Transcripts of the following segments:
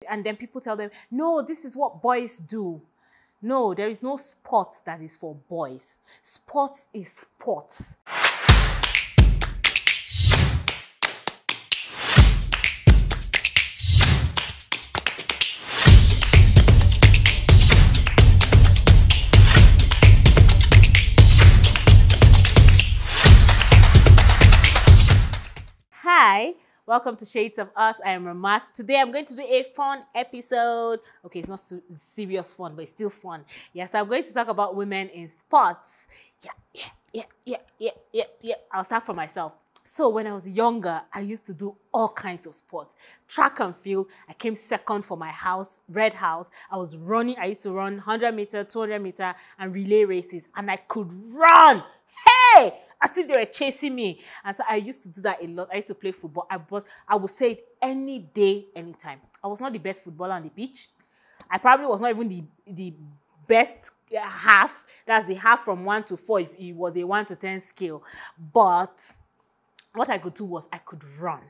and then people tell them, no, this is what boys do. No, there is no sport that is for boys. Sports is sports. Hi, welcome to Shades of Us. I am Ramat. Today I'm going to do a fun episode. Okay, it's not serious fun, but it's still fun. Yes, I'm going to talk about women in sports. Yeah. I'll start for myself. So when I was younger, I used to do all kinds of sports. Track and field, I came second for my house, red house. I was running, I used to run 100 meter, 200 meter, and relay races. And I could run. Hey! As if they were chasing me. And so I used to do that a lot. I used to play football. I would say it any day, anytime. I was not the best footballer on the pitch. I probably was not even the best half. That's the half from 1 to 4 if it was a 1 to 10 scale. But what I could do was I could run.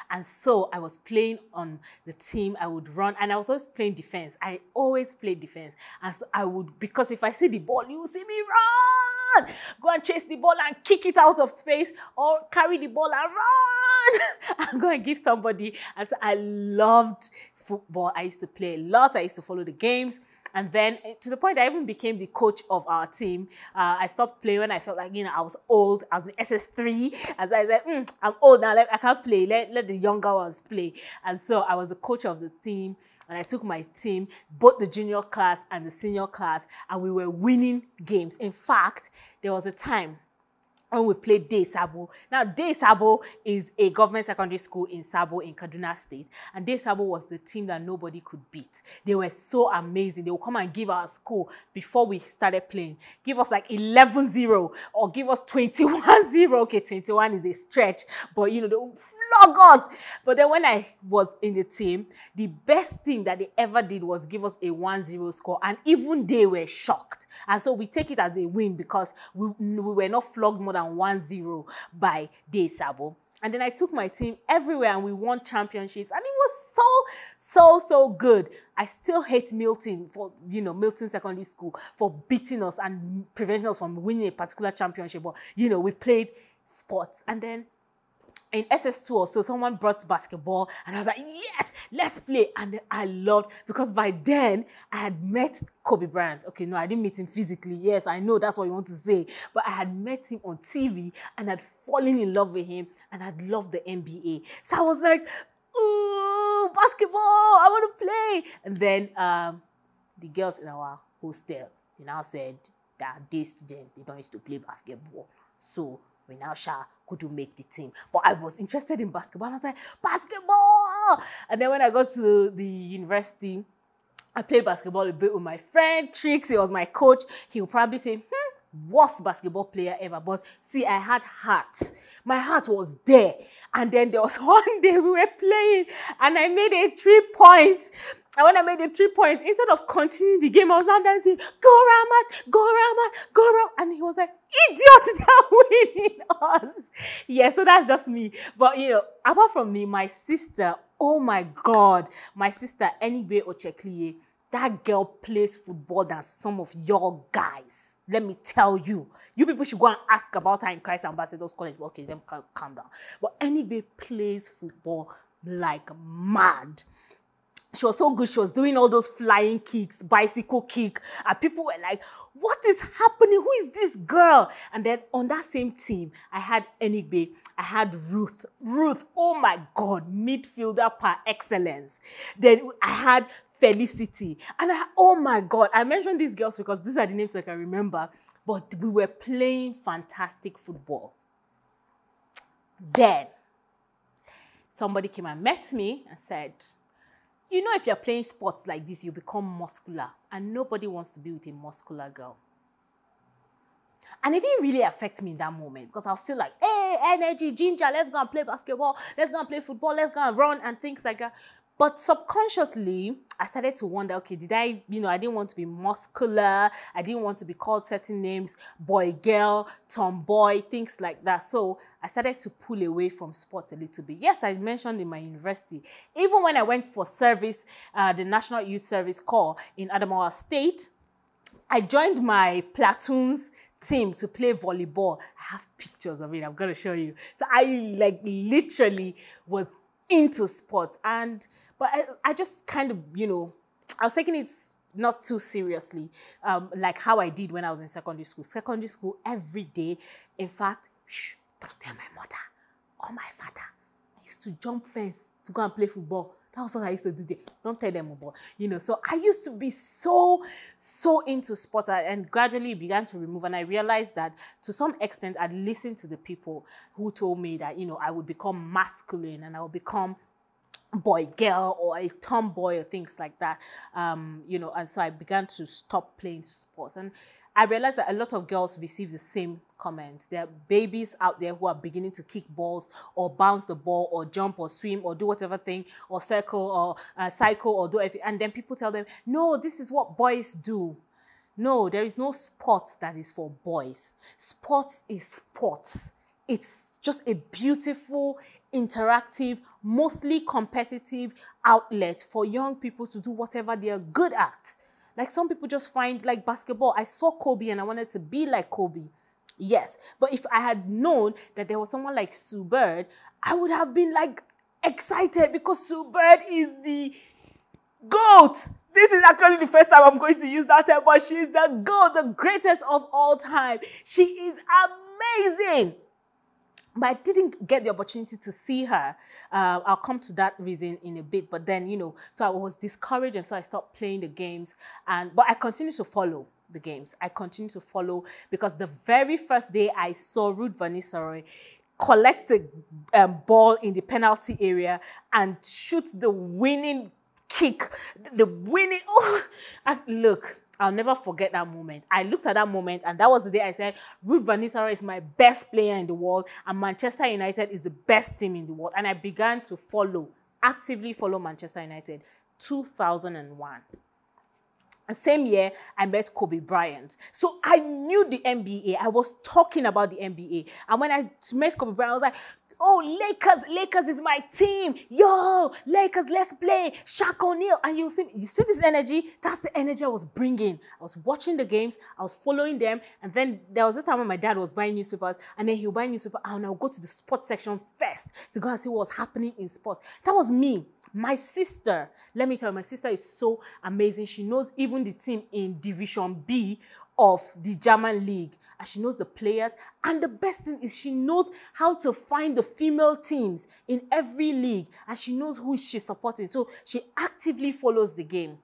And so I was playing on the team, I would run, and I was always playing defense. I always played defense. And so I would, because if I see the ball, you will see me run! Go and chase the ball and kick it out of space, or carry the ball and run! And go and give somebody. And so I loved football. I used to play a lot. I used to follow the games. And then to the point I even became the coach of our team. I stopped playing when I felt like, I was old. I was in SS3. As I said, I'm old now. I can't play. Let the younger ones play. And so I was the coach of the team. And I took my team, both the junior class and the senior class. And we were winning games. In fact, there was a time when we played Day Sabo. Now, Day Sabo is a government secondary school in Sabo in Kaduna State. And Day Sabo was the team that nobody could beat. They were so amazing. They would come and give our school, before we started playing, give us like 11-0 or give us 21-0. Okay, 21 is a stretch, but they would flog us. But then when I was in the team, the best thing that they ever did was give us a 1-0 score. And even they were shocked. And so we take it as a win because we were not flogged more than 1-0 by Day Sabo. And then I took my team everywhere and we won championships. And it was so good. I still hate Milton for, Milton Secondary School for beating us and preventing us from winning a particular championship. But, we played sports. And then in SS2 or so, someone brought basketball and I was like, yes, let's play. And then I loved, because by then I had met Kobe Bryant. Okay, no, I didn't meet him physically. Yes, I know that's what you want to say. But I had met him on TV and I'd fallen in love with him and I'd loved the NBA. So I was like, ooh, basketball, I want to play. And then the girls in our hostel, they now said that day students, they don't used to play basketball. So we now could you make the team? But I was interested in basketball. I was like, basketball! And then when I got to the university, I played basketball a bit with my friend, Trix. He was my coach. He would probably say, worst basketball player ever. But see, I had heart. My heart was there. And then there was one day we were playing and I made a 3-point. And when I made the 3 points, instead of continuing the game, I was now dancing, go Ramat, go Ramat, go Ramat. And he was like, idiot, they're winning us. Yeah, so that's just me. But, apart from me, my sister, oh my God, my sister, Enigbe Ochekliye, that girl plays football than some of your guys. Let me tell you. You people should go and ask about her in Christ Ambassadors College. Okay, then calm down. But Enigbe plays football like mad. She was so good. She was doing all those flying kicks, bicycle kick. And people were like, what is happening? Who is this girl? And then on that same team, I had Enigbe. I had Ruth. Ruth, oh my God, midfielder par excellence. Then I had Felicity. And oh my God, I mentioned these girls because these are the names I can remember. But we were playing fantastic football. Then somebody came and met me and said, if you're playing sports like this, you become muscular. And nobody wants to be with a muscular girl. And it didn't really affect me in that moment because I was still like, hey, energy, ginger, let's go and play basketball. Let's go and play football. Let's go and run and things like that. But subconsciously, I started to wonder, okay, I didn't want to be muscular. I didn't want to be called certain names, boy, girl, tomboy, things like that. So I started to pull away from sports a little bit. Yes, I mentioned in my university, even when I went for service, the National Youth Service Corps in Adamawa State, I joined my platoon's team to play volleyball. I have pictures of it. I'm going to show you. So I literally was into sports, but I just kind of, I was taking it not too seriously, like how I did when I was in secondary school. Secondary school, every day. In fact, don't tell my mother or my father. I used to jump fence to go and play football. That was what I used to do there. Don't tell them about, So I used to be so into sports, and gradually it began to remove. And I realized that to some extent, I'd listened to the people who told me that, I would become masculine and I would become boy, girl, or a tomboy or things like that, and so I began to stop playing sports. And I realized that a lot of girls receive the same comments. There are babies out there who are beginning to kick balls or bounce the ball or jump or swim or do whatever thing or circle or cycle or do everything. And then people tell them, no, this is what boys do. No, there is no sport that is for boys. Sports is sports. It's just a beautiful, interactive, mostly competitive outlet for young people to do whatever they are good at. Like some people just find, like basketball, I saw Kobe and I wanted to be like Kobe. Yes, but if I had known that there was someone like Sue Bird, I would have been like excited because Sue Bird is the GOAT. This is actually the first time I'm going to use that term, but she's the GOAT, the greatest of all time. She is amazing. But I didn't get the opportunity to see her. I'll come to that reason in a bit. But then, so I was discouraged, and so I stopped playing the games. But I continue to follow the games. I continue to follow because the very first day I saw Ruth Van Nistelrooy collect a ball in the penalty area and shoot the winning kick, look. I'll never forget that moment. I looked at that moment, and that was the day I said, Ruth Van Nistelrooy is my best player in the world, and Manchester United is the best team in the world. And I began to actively follow Manchester United, 2001. And same year, I met Kobe Bryant. So I knew the NBA. I was talking about the NBA. And when I met Kobe Bryant, I was like, oh, Lakers is my team. Yo, Lakers, let's play. Shaq O'Neal. And you see this energy? That's the energy I was bringing. I was watching the games. I was following them. And then there was this time when my dad was buying newspapers. And then he would buy newspapers. And I would go to the sports section first to go and see what was happening in sports. That was me. My sister, let me tell you, my sister is so amazing. She knows even the team in Division B of the German league, and she knows the players. And the best thing is she knows how to find the female teams in every league, and she knows who she's supporting. So she actively follows the game.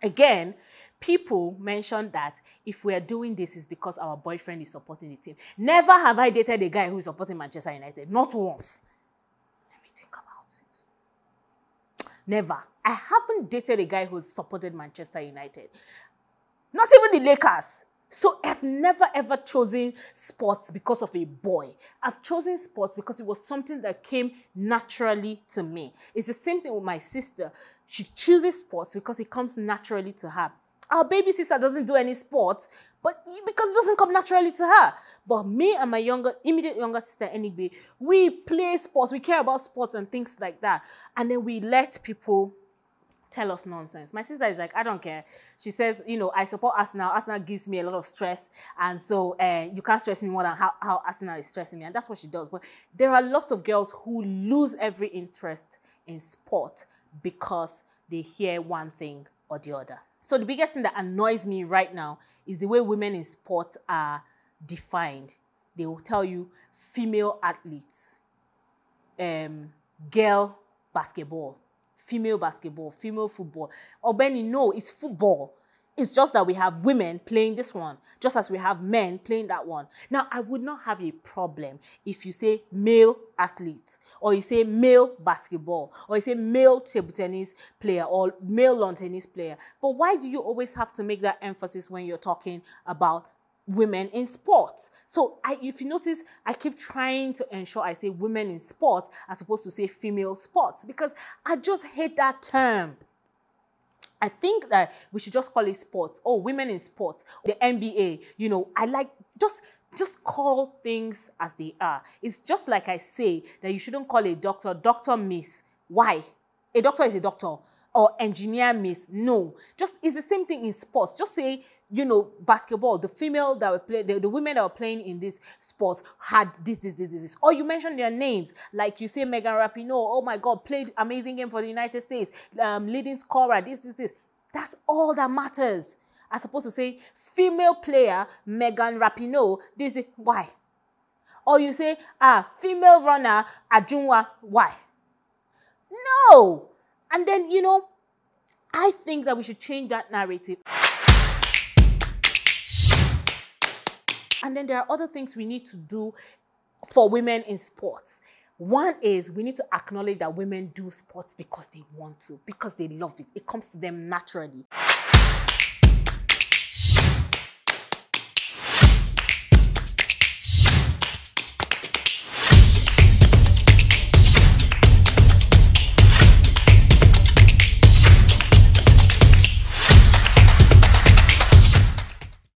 Again, people mention that if we are doing this, it's because our boyfriend is supporting the team. Never have I dated a guy who is supporting Manchester United. Not once. Let me think about it. Never. I haven't dated a guy who supported Manchester United. Not even the Lakers. So I've never ever chosen sports because of a boy. I've chosen sports because it was something that came naturally to me. It's the same thing with my sister. She chooses sports because it comes naturally to her. Our baby sister doesn't do any sports, but because it doesn't come naturally to her. But me and my immediate younger sister, anyway, we play sports. We care about sports and things like that. And then we let people tell us nonsense. My sister is like, I don't care. She says, I support Arsenal. Arsenal gives me a lot of stress. And so you can't stress me more than how Arsenal is stressing me. And that's what she does. But there are lots of girls who lose every interest in sport because they hear one thing or the other. So the biggest thing that annoys me right now is the way women in sport are defined. They will tell you female athletes, girl basketball, female football. Or Benny, no, it's football. It's just that we have women playing this one, just as we have men playing that one. Now, I would not have a problem if you say male athlete, or you say male basketball, or you say male table tennis player, or male lawn tennis player. But why do you always have to make that emphasis when you're talking about women in sports. So if you notice, I keep trying to ensure I say women in sports as opposed to say female sports, because I just hate that term. I think that we should just call it sports. Oh, women in sports, the NBA, you know, I like just call things as they are. It's just like I say that you shouldn't call a doctor, Dr. Miss. Why? A doctor is a doctor. Or engineer Miss. No. Just, it's the same thing in sports. Just say, you know, basketball, the female that were playing, the women that were playing in this sport had this. Or you mention their names, like you say Megan Rapinoe, oh my God, played amazing game for the United States, leading scorer, this. That's all that matters. As opposed to say, female player, Megan Rapinoe, this. Why? Or you say, female runner, Ajunwa, why? No! And then, you know, I think that we should change that narrative. And then there are other things we need to do for women in sports. One is we need to acknowledge that women do sports because they want to, because they love it. It comes to them naturally.